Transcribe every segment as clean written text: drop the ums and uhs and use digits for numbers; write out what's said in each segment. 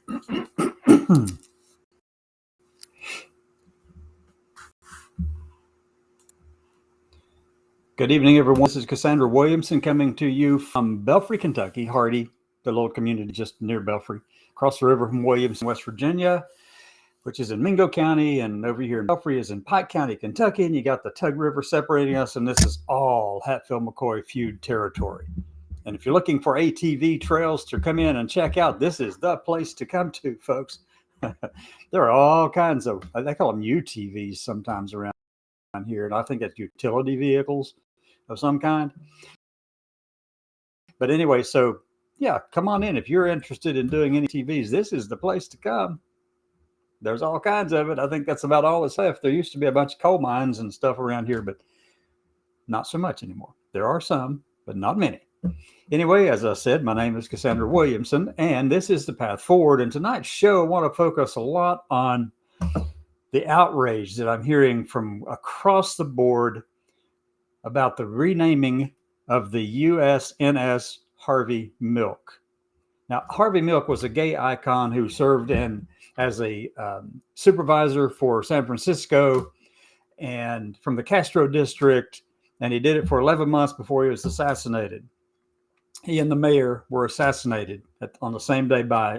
Good evening, everyone. This is Cassandra Williamson coming to you from Belfry, Kentucky, Hardy, the little community just near Belfry, across the river from Williamson, West Virginia, which is in Mingo County, and over here in Belfry is in Pike County, Kentucky, and you got the Tug River separating us, and this is all Hatfield-McCoy feud territory. And if you're looking for ATV trails to come in and check out, this is the place to come to, folks. There are all kinds of, they call them UTVs sometimes around here, and I think that's utility vehicles of some kind. But anyway, so yeah, come on in. If you're interested in doing any TVs, this is the place to come. There's all kinds of it. I think that's about all that's left. There used to be a bunch of coal mines and stuff around here, but not so much anymore. There are some, but not many. Anyway, as I said, my name is Cassandra Williamson, and this is The Path Forward. And tonight's show, I want to focus a lot on the outrage that I'm hearing from across the board about the renaming of the USNS Harvey Milk. Now, Harvey Milk was a gay icon who served as a supervisor for San Francisco and from the Castro district, and he did it for 11 months before he was assassinated. He and the mayor were assassinated on the same day by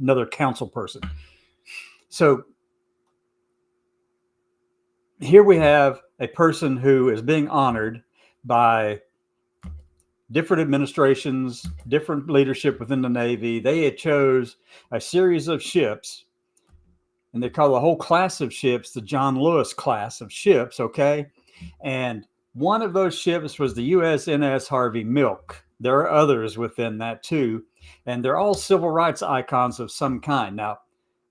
another council person. So here we have a person who is being honored by different administrations, different leadership within the Navy. They had chose a series of ships, and they call the whole class of ships the John Lewis class of ships, okay? And one of those ships was the USNS Harvey Milk. There are others within that too, and they're all civil rights icons of some kind. Now,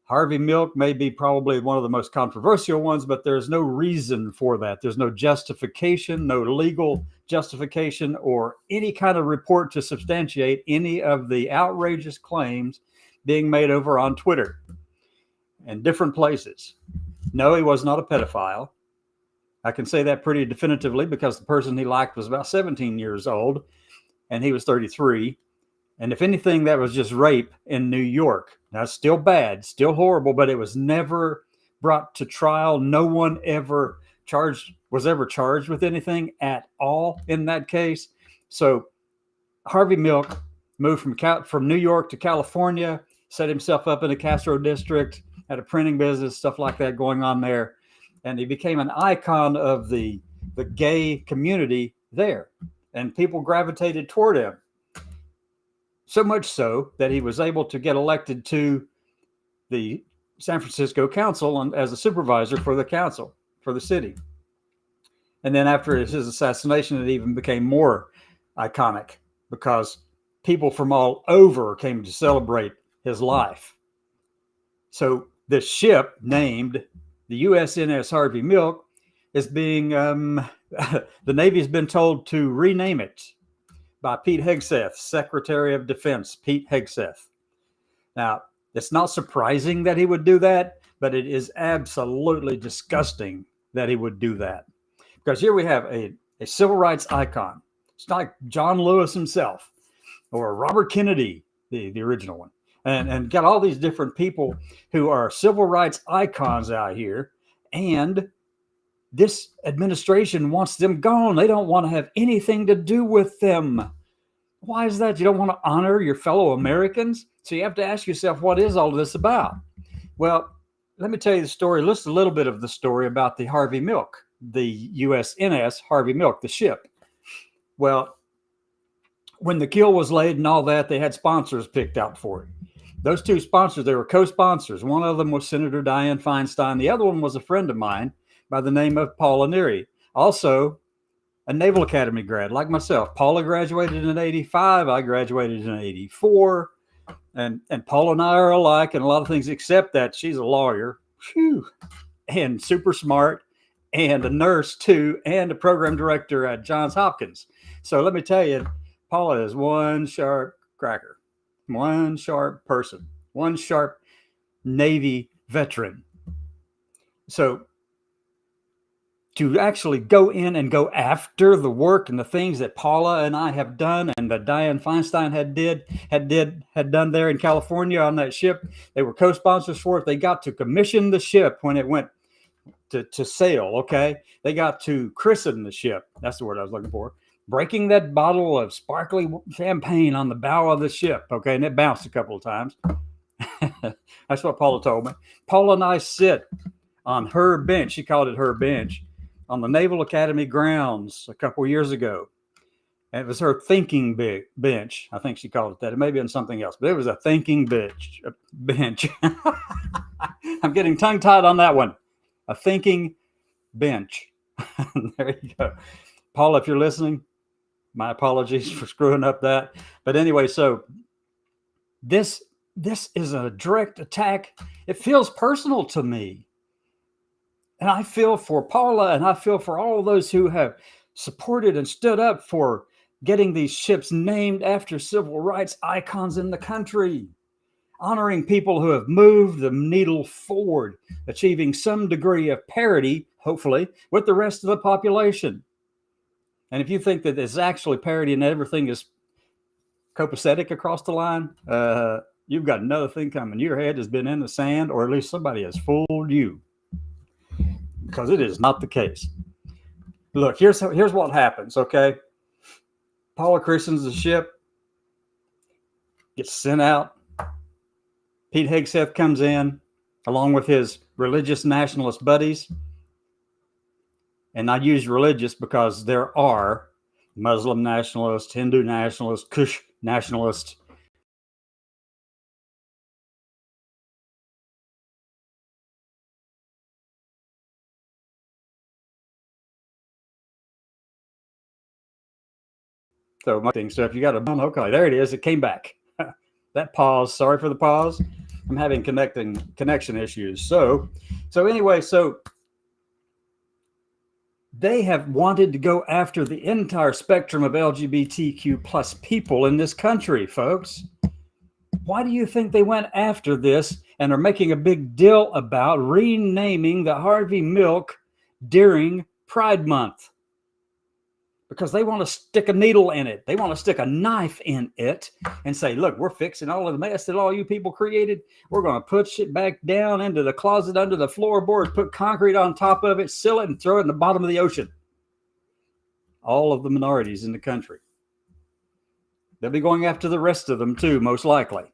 Harvey Milk may be probably one of the most controversial ones, but there's no reason for that. There's no justification, no legal justification, or any kind of report to substantiate any of the outrageous claims being made over on Twitter and different places. No, he was not a pedophile. I can say that pretty definitively because the person he liked was about 17 years old and he was 33. And if anything, that was just rape in New York. Now, it's still bad, still horrible, but it was never brought to trial. No one was ever charged with anything at all in that case. So Harvey Milk moved from New York to California, set himself up in the Castro district, had a printing business, stuff like that going on there. And he became an icon of the gay community there. And people gravitated toward him. So much so that he was able to get elected to the San Francisco Council as a supervisor for the council, for the city. And then after his assassination, it even became more iconic because people from all over came to celebrate his life. So this ship named the USNS Harvey Milk is being, the Navy's been told to rename it by Pete Hegseth, Secretary of Defense, Pete Hegseth. Now, it's not surprising that he would do that, but it is absolutely disgusting that he would do that. Because here we have a civil rights icon. It's like John Lewis himself or Robert Kennedy, the original one. And got all these different people who are civil rights icons out here. And this administration wants them gone. They don't want to have anything to do with them. Why is that? You don't want to honor your fellow Americans? So you have to ask yourself, what is all of this about? Well, let me tell you the story, just a little bit of the story about the Harvey Milk, the USNS Harvey Milk, the ship. Well, when the keel was laid and all that, they had sponsors picked out for it. Those two sponsors, they were co-sponsors. One of them was Senator Dianne Feinstein. The other one was a friend of mine by the name of Paula Neary, also a Naval Academy grad like myself. Paula graduated in 85. I graduated in 84. And Paula and I are alike in a lot of things, except that she's a lawyer, and super smart, and a nurse too, and a program director at Johns Hopkins. So let me tell you, Paula is one sharp cracker, one sharp person, one sharp Navy veteran. So to actually go in and go after the work and the things that Paula and I have done and that Dianne Feinstein had done there in California on that ship. They were co-sponsors for it. They got to commission the ship when it went to sail. Okay. They got to christen the ship. That's the word I was looking for. Breaking that bottle of sparkly champagne on the bow of the ship. Okay. And it bounced a couple of times. That's what Paula told me. Paula and I sit on her bench. She called it her bench on the Naval Academy grounds a couple of years ago. And it was her thinking bench. I think she called it that. It may be in something else, but it was a thinking bench. I'm getting tongue-tied on that one. A thinking bench. There you go. Paula, if you're listening, my apologies for screwing up that. But anyway, so this is a direct attack. It feels personal to me. And I feel for Paula, and I feel for all of those who have supported and stood up for getting these ships named after civil rights icons in the country, honoring people who have moved the needle forward, achieving some degree of parity, hopefully, with the rest of the population. And if you think that it's actually parity and everything is copacetic across the line, you've got another thing coming. Your head has been in the sand, or at least somebody has fooled you. Because it is not the case. Look, here's what happens, okay? Paula christens the ship, gets sent out. Pete Hegseth comes in, along with his religious nationalist buddies. And I use religious because there are Muslim nationalists, Hindu nationalists, Kush nationalists. So my thing, so if you got okay, there it is. It came back. That pause. Sorry for the pause. I'm having connection issues. So anyway, so they have wanted to go after the entire spectrum of LGBTQ plus people in this country, folks. Why do you think they went after this and are making a big deal about renaming the Harvey Milk during Pride Month? Because they want to stick a needle in it. They want to stick a knife in it and say, look, we're fixing all of the mess that all you people created. We're going to push it back down into the closet under the floorboards, put concrete on top of it, seal it, and throw it in the bottom of the ocean. All of the minorities in the country. They'll be going after the rest of them too, most likely.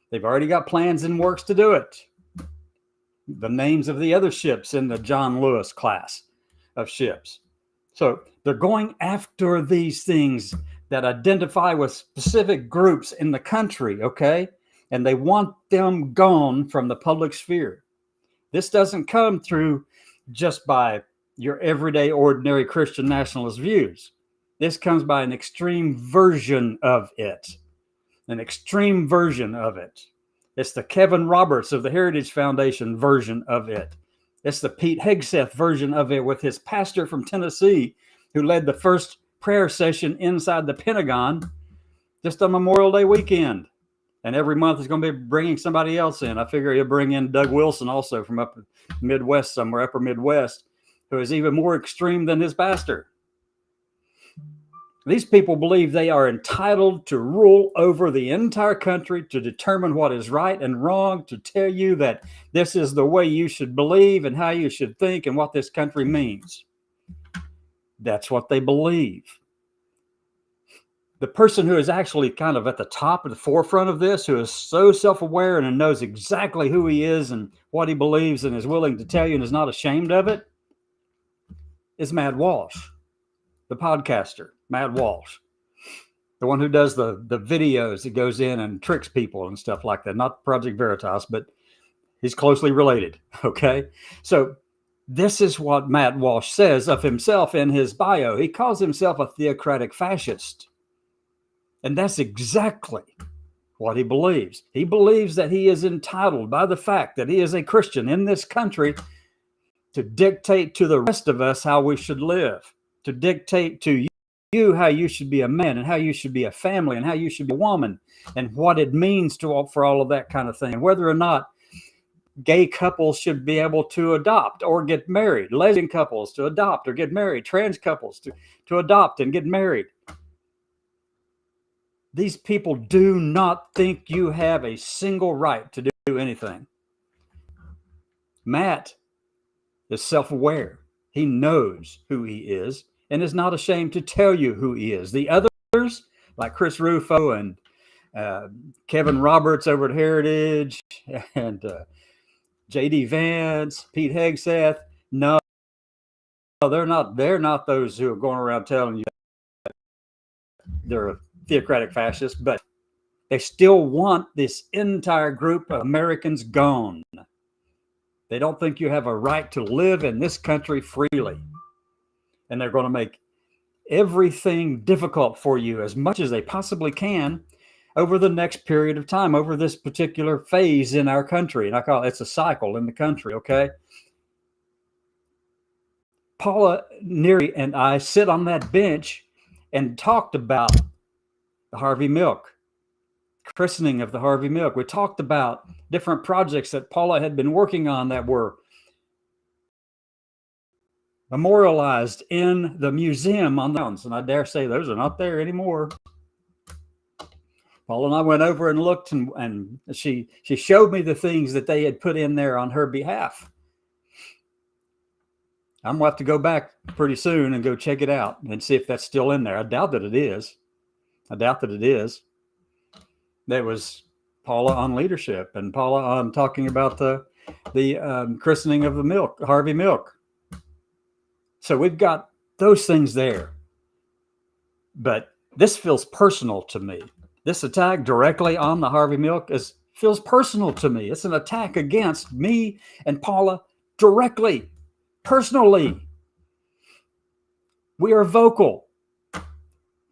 They've already got plans in works to do it. The names of the other ships in the John Lewis class of ships. So they're going after these things that identify with specific groups in the country, okay? And they want them gone from the public sphere. This doesn't come through just by your everyday, ordinary Christian nationalist views. This comes by an extreme version of it. An extreme version of it. It's the Kevin Roberts of the Heritage Foundation version of it. It's the Pete Hegseth version of it with his pastor from Tennessee who led the first prayer session inside the Pentagon just on Memorial Day weekend. And every month he's going to be bringing somebody else in. I figure he'll bring in Doug Wilson also from up Midwest somewhere, upper Midwest, who is even more extreme than his pastor. These people believe they are entitled to rule over the entire country, to determine what is right and wrong, to tell you that this is the way you should believe and how you should think and what this country means. That's what they believe. The person who is actually kind of at the top of the forefront of this, who is so self-aware and knows exactly who he is and what he believes and is willing to tell you and is not ashamed of it, is Matt Walsh, the podcaster. Matt Walsh, the one who does the videos that goes in and tricks people and stuff like that. Not Project Veritas, but he's closely related. Okay. So this is what Matt Walsh says of himself in his bio. He calls himself a theocratic fascist. And that's exactly what he believes. He believes that he is entitled by the fact that he is a Christian in this country to dictate to the rest of us how we should live, to dictate to you how you should be a man and how you should be a family and how you should be a woman and what it means for all of that kind of thing. And whether or not gay couples should be able to adopt or get married, lesbian couples to adopt or get married, trans couples to adopt and get married. These people do not think you have a single right to do anything. Matt is self-aware. He knows who he is and is not ashamed to tell you who he is. The others, like Chris Rufo and Kevin Roberts over at Heritage and J.D. Vance, Pete Hegseth, no, they're not those who are going around telling you they're a theocratic fascist, but they still want this entire group of Americans gone. They don't think you have a right to live in this country freely. And they're going to make everything difficult for you as much as they possibly can over the next period of time, over this particular phase in our country. And I call it's a cycle in the country, okay? Paula Neary and I sit on that bench and talked about the Harvey Milk, christening of the Harvey Milk. We talked about different projects that Paula had been working on that were memorialized in the museum on the mountains. And I dare say those are not there anymore. Paula and I went over and looked, and she showed me the things that they had put in there on her behalf. I'm going to have to go back pretty soon and go check it out and see if that's still in there. I doubt that it is. There was Paula on leadership and Paula on talking about the christening of the milk, Harvey Milk. So we've got those things there. But this feels personal to me. This attack directly on the Harvey Milk feels personal to me. It's an attack against me and Paula directly, personally. We are vocal.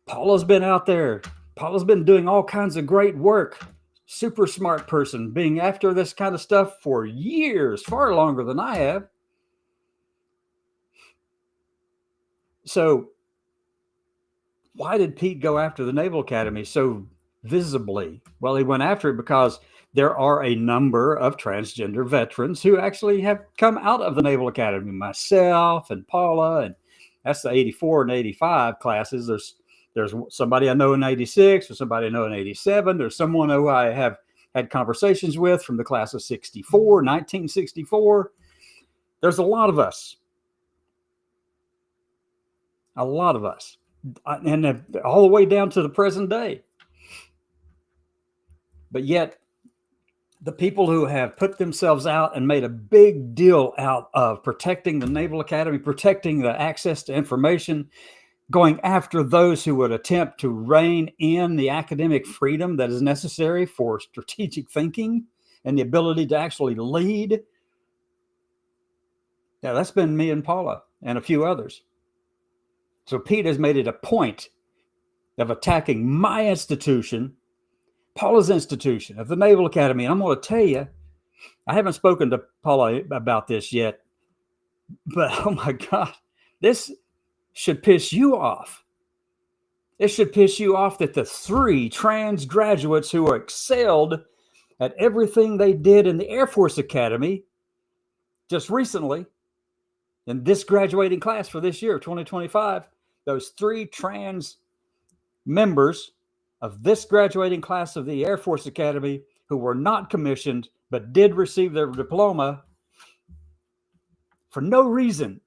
Paula's been out there. Paula's been doing all kinds of great work. Super smart person, being after this kind of stuff for years, far longer than I have. So why did Pete go after the Naval Academy so visibly? Well, he went after it because there are a number of transgender veterans who actually have come out of the Naval Academy. Myself and Paula, and that's the 84 and 85 classes. There's somebody I know in 86, or somebody I know in 87. There's someone who I have had conversations with from the class of 64, 1964. There's a lot of us. A lot of us. And all the way down to the present day. But yet, the people who have put themselves out and made a big deal out of protecting the Naval Academy, protecting the access to information, going after those who would attempt to rein in the academic freedom that is necessary for strategic thinking and the ability to actually lead. Yeah, that's been me and Paula and a few others. So Pete has made it a point of attacking my institution, Paula's institution of the Naval Academy. And I'm going to tell you, I haven't spoken to Paula about this yet, but oh my God, this should piss you off. It should piss you off that the 3 trans graduates who excelled at everything they did in the Air Force Academy just recently, in this graduating class for this year, 2025, those 3 trans members of this graduating class of the Air Force Academy who were not commissioned but did receive their diploma, for no reason,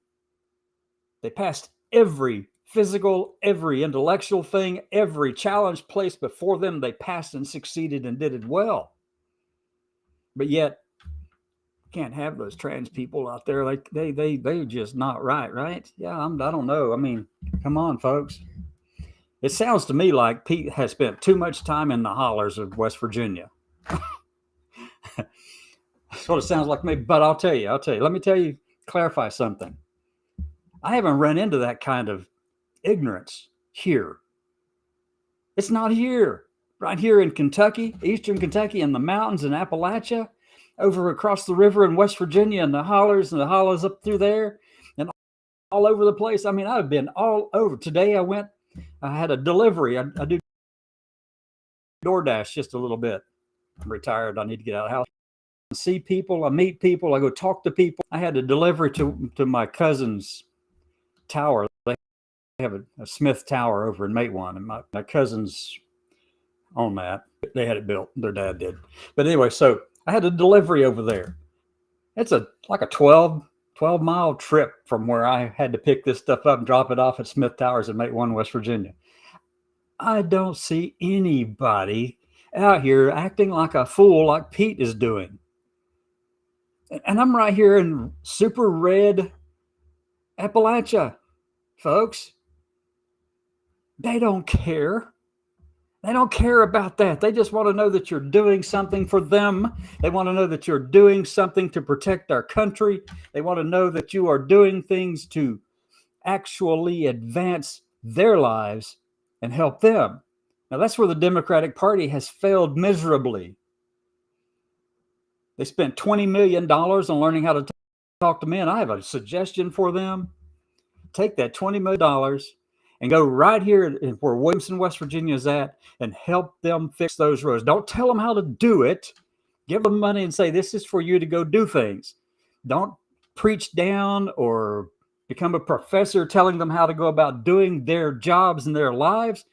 they passed every physical, every intellectual thing, every challenge placed before them. They passed and succeeded and did it well. But yet, can't have those trans people out there. Like they're just not right? Yeah, I don't know. I mean, come on, folks. It sounds to me like Pete has spent too much time in the hollers of West Virginia. That's what it sounds like to me. But I'll tell you, let me clarify something. I haven't run into that kind of ignorance here. It's not here. Right here in Kentucky, Eastern Kentucky, in the mountains in Appalachia, over across the river in West Virginia, and the hollers and the hollows up through there, and all over the place. I mean, I've been all over. Today I had a delivery. I do DoorDash just a little bit. I'm retired. I need to get out of the house. see people. I meet people. I go talk to people. I had a delivery to my cousin's tower. They have a Smith Tower over in Matewan, and my cousins own that. They had it built. Their dad did. But anyway, so I had a delivery over there. It's like a 12-mile trip from where I had to pick this stuff up and drop it off at Smith Towers in Matewan, West Virginia. I don't see anybody out here acting like a fool like Pete is doing. And I'm right here in super red Appalachia, folks. They don't care. They don't care about that. They just want to know that you're doing something for them. They want to know that you're doing something to protect our country. They want to know that you are doing things to actually advance their lives and help them. Now, that's where the Democratic Party has failed miserably. They spent $20 million on learning how to talk to men. I have a suggestion for them. Take that $20 million and go right here where Williamson, West Virginia is at and help them fix those roads. Don't tell them how to do it. Give them money and say, this is for you to go do things. Don't preach down or become a professor telling them how to go about doing their jobs and their lives.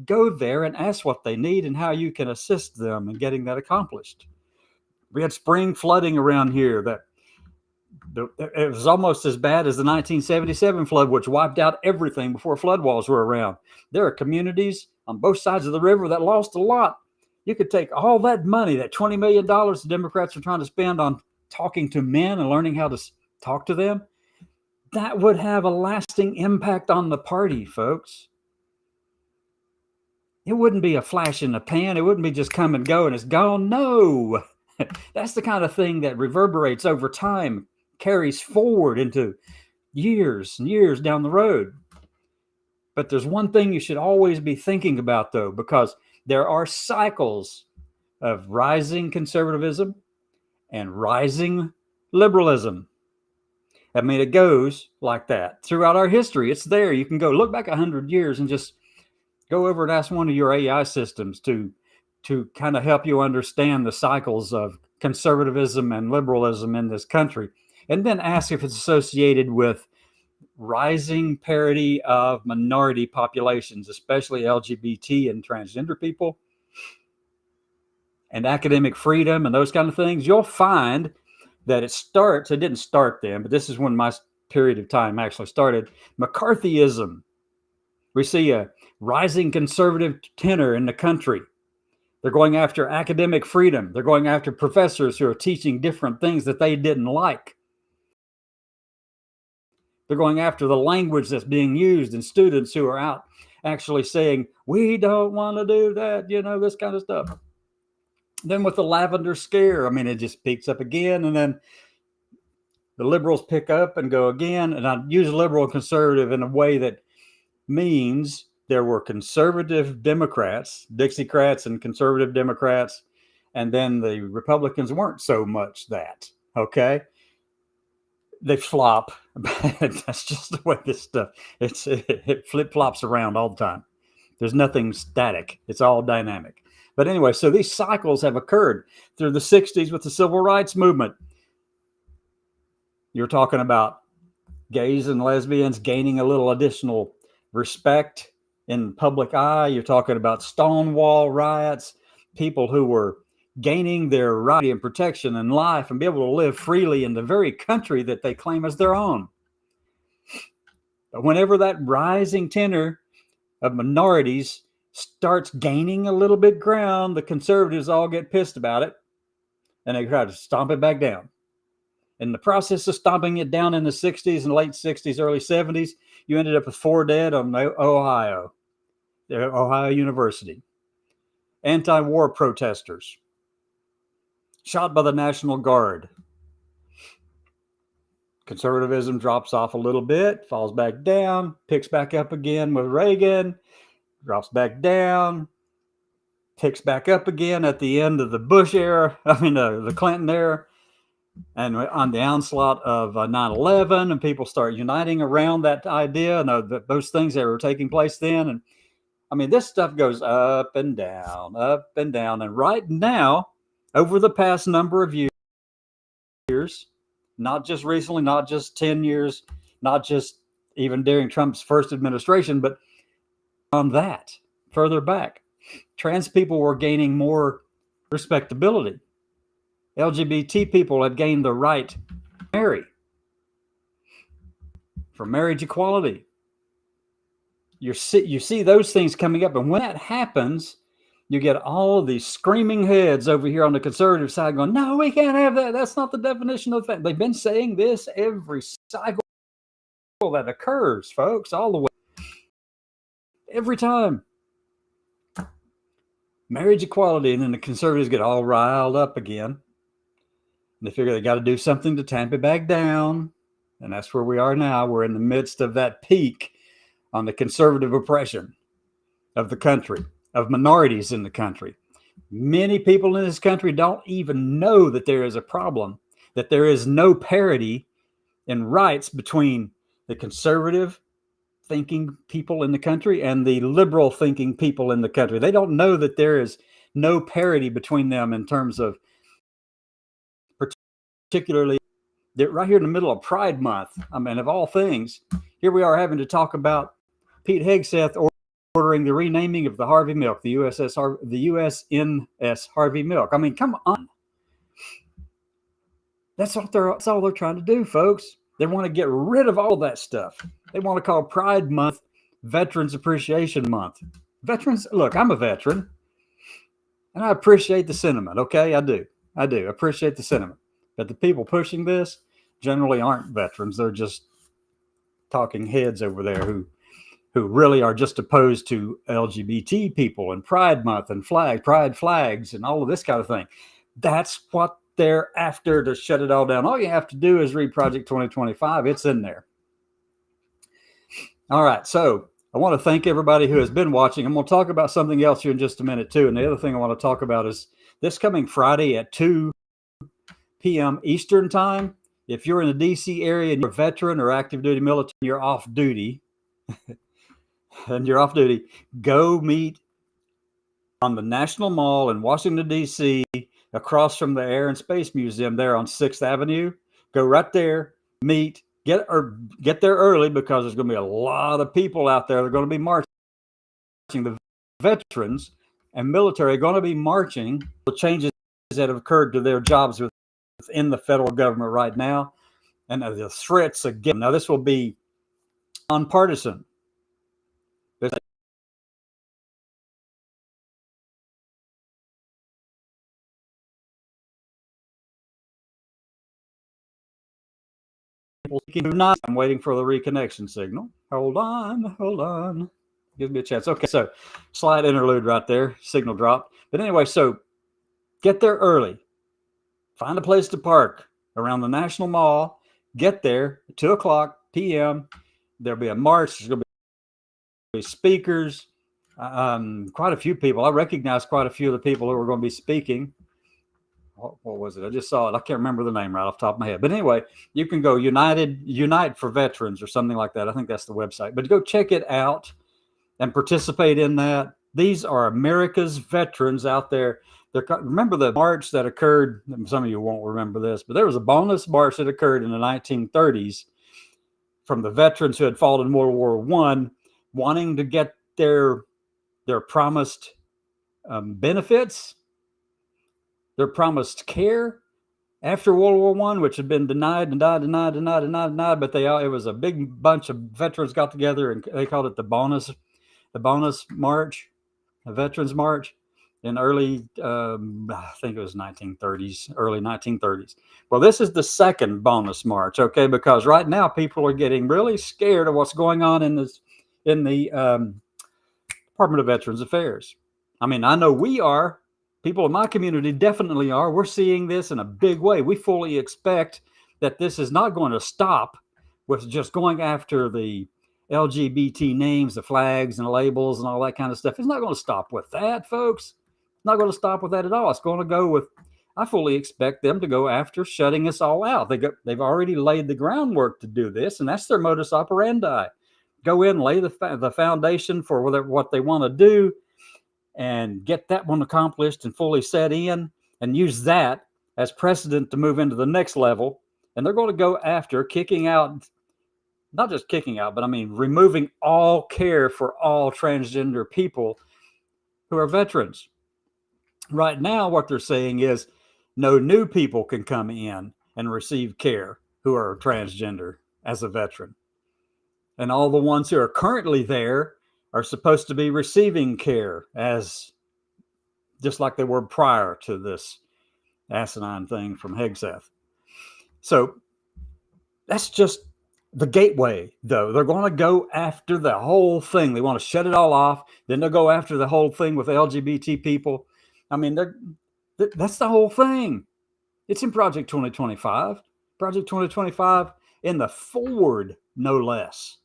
Go there and ask what they need and how you can assist them in getting that accomplished. We had spring flooding around here it was almost as bad as the 1977 flood, which wiped out everything before flood walls were around. There are communities on both sides of the river that lost a lot. You could take all that money, that $20 million the Democrats are trying to spend on talking to men and learning how to talk to them. That would have a lasting impact on the party, folks. It wouldn't be a flash in the pan. It wouldn't be just come and go and it's gone. No, that's the kind of thing that reverberates over time, carries forward into years and years down the road. But there's one thing you should always be thinking about, though, because there are cycles of rising conservatism and rising liberalism. I mean, it goes like that throughout our history. It's there. You can go look back 100 years and just go over and ask one of your AI systems to kind of help you understand the cycles of conservatism and liberalism in this country. And then ask if it's associated with rising parity of minority populations, especially LGBT and transgender people, and academic freedom and those kind of things. You'll find that it didn't start then, but this is when my period of time actually started. McCarthyism. We see a rising conservative tenor in the country. They're going after academic freedom. They're going after professors who are teaching different things that they didn't like. They're going after the language that's being used and students who are out actually saying, we don't want to do that, this kind of stuff. Then with the lavender scare, I mean, it just peaks up again. And then the liberals pick up and go again. And I use liberal and conservative in a way that means there were conservative Democrats, Dixiecrats and conservative Democrats. And then the Republicans weren't so much that, okay? They flop. That's just the way this stuff, it flip-flops around all the time. There's nothing static. It's all dynamic. But anyway, so these cycles have occurred through the 60s with the civil rights movement. You're talking about gays and lesbians gaining a little additional respect in public eye. You're talking about Stonewall riots, people who were gaining their right and protection in life and be able to live freely in the very country that they claim as their own. But whenever that rising tenor of minorities starts gaining a little bit ground, the conservatives all get pissed about it and they try to stomp it back down. In the process of stomping it down in the 60s and late 60s, early 70s, you ended up with 4 dead on Ohio University. Anti-war protesters shot by the National Guard. Conservatism drops off a little bit, falls back down, picks back up again with Reagan, drops back down, picks back up again at the end of the Bush era, the Clinton era, and on the onslaught of 9/11, and people start uniting around that idea and those things that were taking place then. And this stuff goes up and down, and right now, over the past number of years, years, not just recently, not just 10 years, not just even during Trump's first administration, but on that, further back, trans people were gaining more respectability. LGBT people had gained the right to marry, for marriage equality. You see those things coming up, and when that happens, you get all of these screaming heads over here on the conservative side going, no, we can't have that. That's not the definition of that. They've been saying this every cycle that occurs, folks, all the way. Every time. Marriage equality, and then the conservatives get all riled up again. And they figure they got to do something to tamp it back down. And that's where we are now. We're in the midst of that peak on the conservative oppression of the country, of minorities in the country. Many people in this country don't even know that there is a problem, that there is no parity in rights between the conservative thinking people in the country and the liberal thinking people in the country. They don't know that there is no parity between them in terms of, particularly right here in the middle of Pride Month. I mean, of all things, here we are having to talk about Pete Hegseth ordering the renaming of the Harvey Milk, the USNS Harvey Milk. I mean, come on. That's all they're trying to do, folks. They want to get rid of all that stuff. They want to call Pride Month Veterans Appreciation Month. Veterans, look, I'm a veteran, and I appreciate the sentiment, okay? I do appreciate the sentiment. But the people pushing this generally aren't veterans. They're just talking heads over there who really are just opposed to LGBT people and Pride Month and pride flags and all of this kind of thing. That's what they're after, to shut it all down. All you have to do is read Project 2025. It's in there. All right. So I want to thank everybody who has been watching. I'm going to talk about something else here in just a minute too. And the other thing I want to talk about is this coming Friday at 2 p.m. Eastern time. If you're in the DC area and you're a veteran or active duty military, you're off duty, go meet on the National Mall in Washington, D.C., across from the Air and Space Museum there on 6th Avenue. Go right there, meet, get there early, because there's going to be a lot of people out there. They're going to be marching. The veterans and military are going to be marching the changes that have occurred to their jobs within the federal government right now, and the threats again. Now, this will be nonpartisan. I'm waiting for the reconnection signal. Hold on. Give me a chance. Okay, so slight interlude right there. Signal dropped. But anyway, so get there early. Find a place to park around the National Mall. Get there at 2 o'clock p.m. There'll be a march. There's going to be speakers. Quite a few people. I recognize quite a few of the people who are going to be speaking. What was it? I just saw it. I can't remember the name right off the top of my head. But anyway, you can go Unite for Veterans or something like that. I think that's the website. But go check it out and participate in that. These are America's veterans out there. Remember the march that occurred? Some of you won't remember this, but there was a bonus march that occurred in the 1930s from the veterans who had fought in World War I, wanting to get their promised benefits, their promised care after World War I, which had been denied. But it was a big bunch of veterans got together and they called it the bonus march, the Veterans March in early, I think it was early 1930s. Well, this is the second bonus march, okay? Because right now people are getting really scared of what's going on in the Department of Veterans Affairs. I mean, I know we are. People in my community definitely are. We're seeing this in a big way. We fully expect that this is not going to stop with just going after the LGBT names, the flags and the labels and all that kind of stuff. It's not going to stop with that, folks. It's not going to stop with that at all. It's going to go with, I fully expect them to go after shutting us all out. They've already laid the groundwork to do this, and that's their modus operandi. Go in, lay the foundation for what they want to do, and get that one accomplished and fully set in, and use that as precedent to move into the next level. And they're going to go after kicking out, not just kicking out, but I mean removing all care for all transgender people who are veterans. Right now, what they're saying is no new people can come in and receive care who are transgender as a veteran. And all the ones who are currently there are supposed to be receiving care as just like they were prior to this asinine thing from Hegseth. So that's just the gateway, though. They're going to go after the whole thing. They want to shut it all off. Then they'll go after the whole thing with LGBT people. I mean, that's the whole thing. It's in Project 2025. Project 2025 in the forward, no less.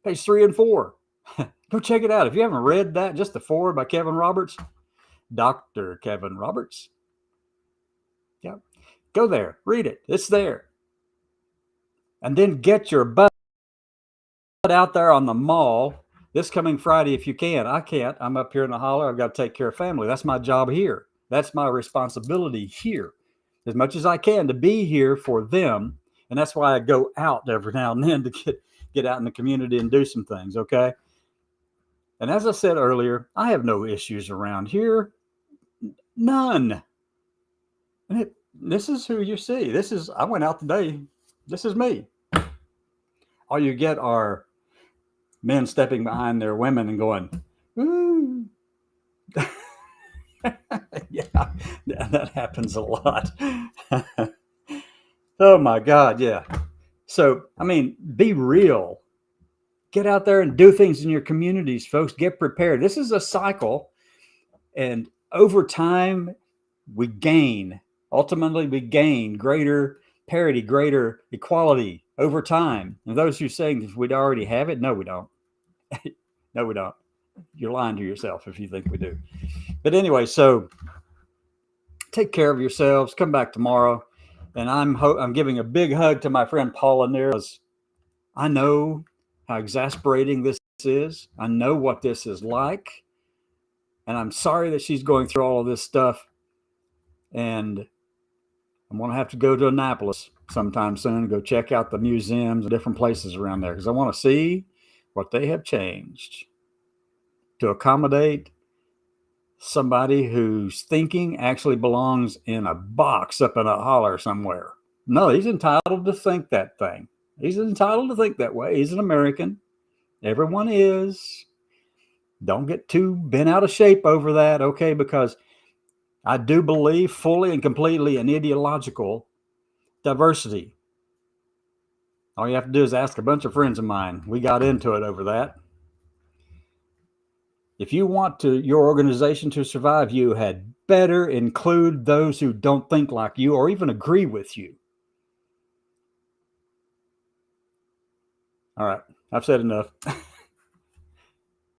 Page 3 and 4. Go check it out. If you haven't read that, just the forward by Kevin Roberts, Dr. Kevin Roberts. Yeah. Go there. Read it. It's there. And then get your butt out there on the mall this coming Friday if you can. I can't. I'm up here in the holler. I've got to take care of family. That's my job here. That's my responsibility here. As much as I can to be here for them. And that's why I go out every now and then to get out in the community and do some things, okay? And as I said earlier, I have no issues around here. None. And this is who you see. I went out today. This is me. All you get are men stepping behind their women and going, ooh. Yeah, that happens a lot. Oh my God, yeah. So, I mean, be real. Get out there and do things in your communities, folks. Get prepared. This is a cycle. And over time, ultimately, we gain greater parity, greater equality over time. And those who are saying we'd already have it, no, we don't. No, we don't. You're lying to yourself if you think we do. But anyway, so take care of yourselves. Come back tomorrow. And I'm giving a big hug to my friend Paula Near, because I know how exasperating this is. I know what this is like. And I'm sorry that she's going through all of this stuff. And I'm going to have to go to Annapolis sometime soon and go check out the museums and different places around there, because I want to see what they have changed to accommodate somebody whose thinking actually belongs in a box up in a holler somewhere. No, he's entitled to think that thing. He's entitled to think that way. He's an American. Everyone is. Don't get too bent out of shape over that, okay? Because I do believe fully and completely in ideological diversity. All you have to do is ask a bunch of friends of mine. We got into it over that. If you want your organization to survive, you had better include those who don't think like you or even agree with you. All right, I've said enough.